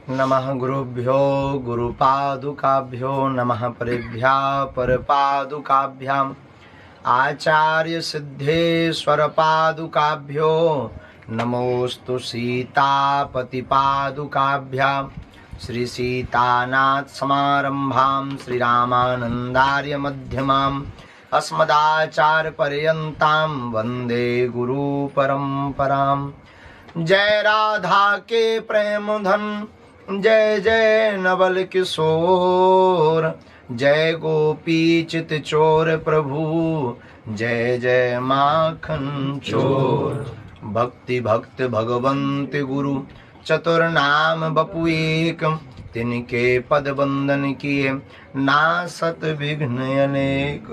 नमः गुरुभ्यो गुरुपादुकाभ्यो नमः परेभ्यः परपादुकाभ्याम् आचार्य सिद्धेश्वर पादुकाभ्यो नमोस्तु सीतापति पादुकाभ्याम् श्री सीतानाथ समारंभां श्री रामानंदार्य मध्यमाम् अस्मदाचार्य पर्यन्तां वंदे गुरु परंपराम्। जय राधा के प्रेम धन जय जय नवल किशोर, जय गोपी चित चोर प्रभु जय जय माखन चोर। भक्ति भक्त भगवंत गुरु चतुर नाम बपु एक, तिनके पद बंदन किए नासत विघ्न अनेक।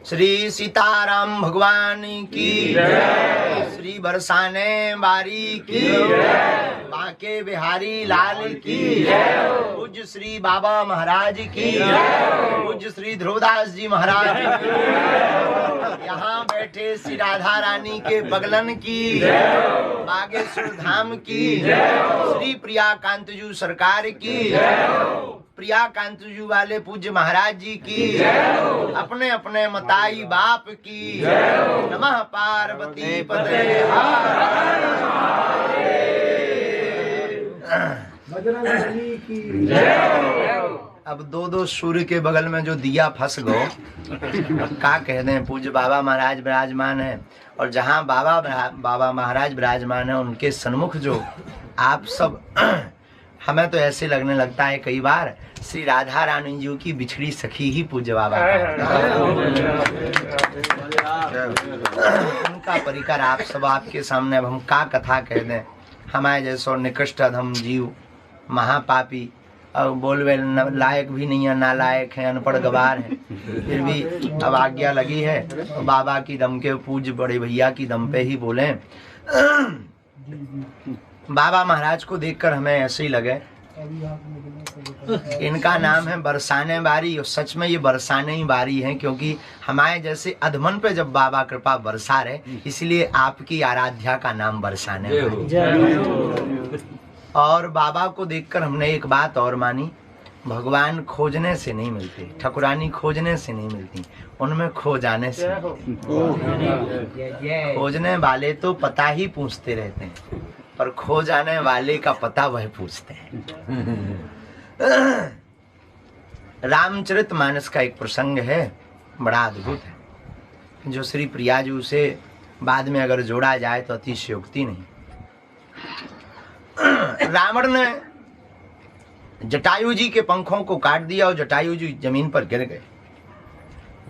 श्री सीताराम भगवान की जय, श्री बरसाने बारी की जय, बांके बिहारी लाल की जय, पूज्य श्री बाबा महाराज की जय, पूज्य श्री ध्रुवदास जी महाराज की जय, यहाँ बैठे श्री राधा रानी के बगलन की जय, बागेश्वर धाम की जय, श्री प्रिया कांतजू सरकार की जय, प्रिया कांतजू वाले पूज्य महाराज जी की जय, अपने अपने मताई बाप की जय। नमः पार्वती पते बजरंगबली की जय। अब दो दो सूर्य के बगल में जो दिया फंस गो, क्या कह दें। पूज्य बाबा महाराज विराजमान है और जहाँ बाबा महाराज विराजमान है उनके सन्मुख जो आप सब हमें तो ऐसे लगने लगता है कई बार श्री राधा रानी जी की बिछड़ी सखी ही पूज्य बाबा उनका परिकर आप सब आपके सामने। अब हम का कथा कह दें। हमारे जैसो निकृष्ट अधम जीव महापापी और बोलवे लायक भी नहीं है, नालायक है, अनपढ़ गवार है, फिर भी अब आज्ञा लगी है तो बाबा की दम के पूज्य बड़े भैया की दम पे ही बोले। बाबा महाराज को देखकर हमें ऐसे ही लगे इनका नाम है बरसाने बारी, और सच में ये बरसाने ही बारी है, क्योंकि हमारे जैसे अधमन पे जब बाबा कृपा बरसा रहे इसलिए आपकी आराध्या का नाम बरसाने बारी। और बाबा को देखकर हमने एक बात और मानी, भगवान खोजने से नहीं मिलते, ठकुरानी खोजने से नहीं मिलती, उनमें खो जाने से। खोजने वाले तो पता ही पूछते रहते हैं पर खो जाने वाले का पता वह पूछते हैं। रामचरितमानस का एक प्रसंग है, बड़ा अद्भुत है, जो श्री प्रियाजू से बाद में अगर जोड़ा जाए तो अतिशयोक्ति नहीं। रावण ने जटायु जी के पंखों को काट दिया और जटायु जी जमीन पर गिर गए।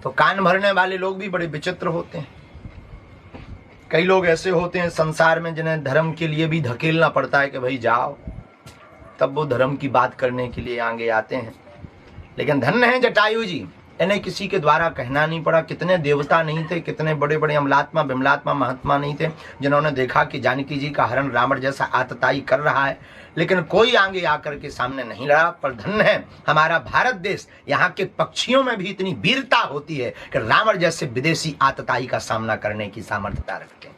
तो कान भरने वाले लोग भी बड़े विचित्र होते हैं। कई लोग ऐसे होते हैं संसार में जिन्हें धर्म के लिए भी धकेलना पड़ता है कि भाई जाओ, तब वो धर्म की बात करने के लिए आगे आते हैं। लेकिन धन्य है जटायु जी, इन्हें किसी के द्वारा कहना नहीं पड़ा। कितने देवता नहीं थे, कितने बड़े बड़े अमलात्मा बिमलात्मा महात्मा नहीं थे जिन्होंने देखा कि जानकी जी का हरण रावण जैसा आतताई कर रहा है, लेकिन कोई आगे आकर के सामने नहीं लड़ा। पर धन्य है हमारा भारत देश, यहाँ के पक्षियों में भी इतनी वीरता होती है कि रावण जैसे विदेशी आतताई का सामना करने की सामर्थ्यता रखते हैं।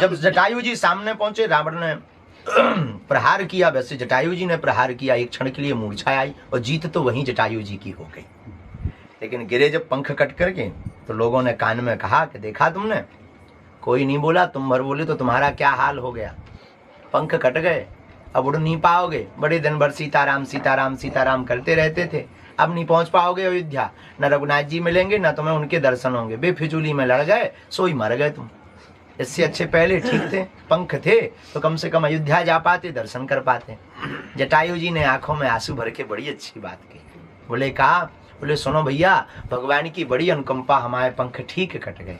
जब जटायु जी सामने पहुंचे, रावण ने प्रहार किया। वैसे जटायु जी ने प्रहार किया, एक क्षण के लिए मूर्छा आई और जीत तो वहीं जटायु जी की हो गई। लेकिन गिरे जब पंख कट करके तो लोगों ने कान में कहा कि देखा तुमने, कोई नहीं बोला, तुम भर बोले तो तुम्हारा क्या हाल हो गया, पंख कट गए, अब उड़ नहीं पाओगे। बड़े दिन भर सीताराम सीताराम सीताराम करते रहते थे, अब नहीं पहुंच पाओगे अयोध्या, न रघुनाथ जी मिलेंगे न तुम्हें उनके दर्शन होंगे, बेफिजूली में लड़ गए, सोई मर गए तुम। इससे अच्छे पहले ठीक थे, पंख थे तो कम से कम अयोध्या जा पाते, दर्शन कर पाते। जटायु जी ने आंखों में आंसू भर के बड़ी अच्छी बात की। बोले कहा, बोले सुनो भैया, भगवान की बड़ी अनुकंपा, हमारे पंख ठीक कट गए।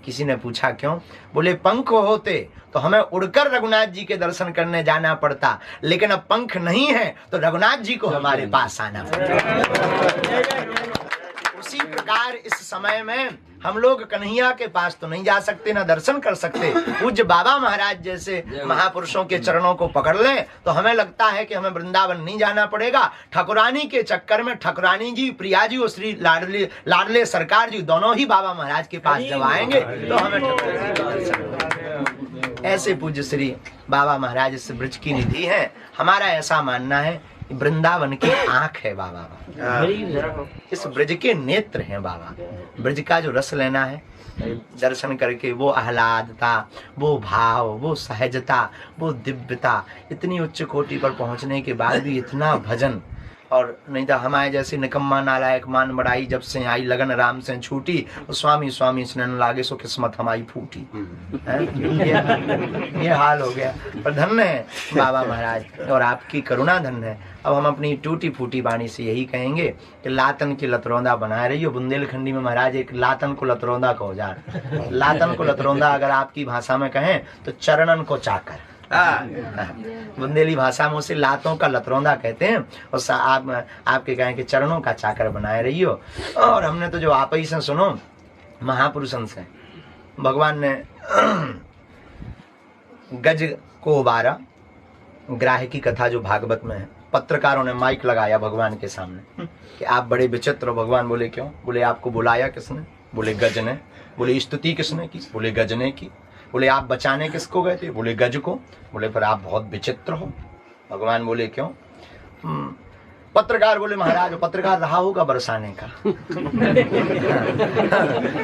किसी ने पूछा क्यों? बोले पंख होते तो हमें उड़कर रघुनाथ जी के दर्शन करने जाना पड़ता, लेकिन अब पंख नहीं है तो रघुनाथ जी को हमारे पास आना पड़ता। उसी प्रकार इस समय में हम लोग कन्हैया के पास तो नहीं जा सकते, ना दर्शन कर सकते। पूज्य बाबा महाराज जैसे महापुरुषों के चरणों को पकड़ लें तो हमें लगता है कि हमें वृंदावन नहीं जाना पड़ेगा। ठाकुरानी के चक्कर में ठाकुरानी जी, प्रिया जी और श्री लाडले सरकार जी दोनों ही बाबा महाराज के पास जब आएंगे तो हमें ऐसे पूज्य श्री बाबा महाराज इस ब्रज की निधि है। हमारा ऐसा मानना है वृंदावन की आंख है बाबा, इस ब्रज के नेत्र हैं बाबा। ब्रज का जो रस लेना है, दर्शन करके वो आह्लादता, वो भाव, वो सहजता, वो दिव्यता, इतनी उच्च कोटि पर पहुंचने के बाद भी इतना भजन। और नहीं तो हमारे जैसे निकम्मा नालायक मान बड़ाई, जब से आई लगन राम से छूटी, स्वामी स्वामी स्नन लागे सो किस्मत हमारी फूटी। ये हाल हो गया। पर धन्य है बाबा महाराज और आपकी करुणा धन्य है। अब हम अपनी टूटी फूटी वाणी से यही कहेंगे कि लातन की लतरौंदा बनाए रही हो। बुंदेलखंडी में महाराज एक लातन को लतरौंदा कहो जा। लातन को लतरौंदा अगर आपकी भाषा में कहें तो चरणन को चाकर, बुंदेली भाषा में उसे लातों का लतरौंदा कहते हैं। और आपके कहें कि चरणों का चाकर बनाए रही हो। और हमने तो जो आप ही से सुनो, महापुरुषन से भगवान ने गज को उबारा, ग्राह की कथा जो भागवत में है। पत्रकारों ने माइक लगाया भगवान के सामने कि आप बड़े विचित्र हो। भगवान बोले क्यों? बोले आपको बुलाया किसने? बोले गज ने। बोले स्तुति किसने की? बोले गज ने की। बोले आप बचाने किसको गए थे? बोले गज को। बोले पर आप बहुत विचित्र हो। भगवान बोले क्यों? पत्रकार बोले महाराज पत्रकार रहा होगा बरसाने का।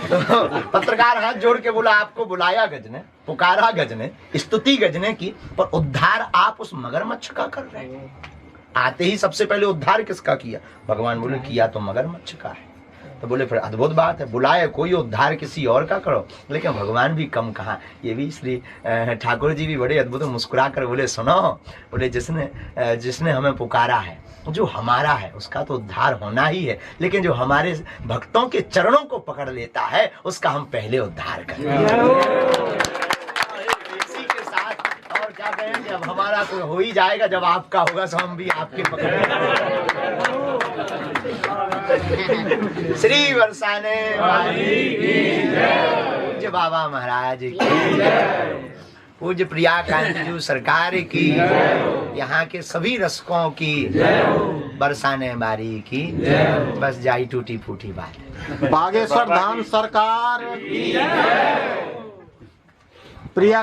तो पत्रकार हाथ जोड़ के बोला आपको बुलाया गज ने, पुकारा गज ने, स्तुति गज ने की, पर उद्धार आप उस मगरमच्छ का कर रहे हैं। आते ही सबसे पहले उद्धार किसका किया? भगवान बोले किया तो मगरमच्छ का है। तो बोले फिर अद्भुत बात है, बुलाए कोई उद्धार किसी और का करो। लेकिन भगवान भी कम कहा। ये भी श्री ठाकुर जी भी बड़े अद्भुत मुस्कुरा कर बोले सुनो, बोले जिसने हमें पुकारा है, जो हमारा है, उसका तो उद्धार होना ही है। लेकिन जो हमारे भक्तों के चरणों को पकड़ लेता है, उसका हम पहले उद्धार करें। इसी के साथ और क्या कहें, जब हमारा कोई हो ही जाएगा, जब आपका होगा तो हम भी आपके पकड़ेंगे। श्री बरसाने पूज्य बाबा महाराज की जय, पूज्य प्रिया कांति सरकार की, यहाँ के सभी रसकों की, बरसाने बारी की, बस जाई टूटी फूटी बात। बागेश्वर धाम सरकार प्रिया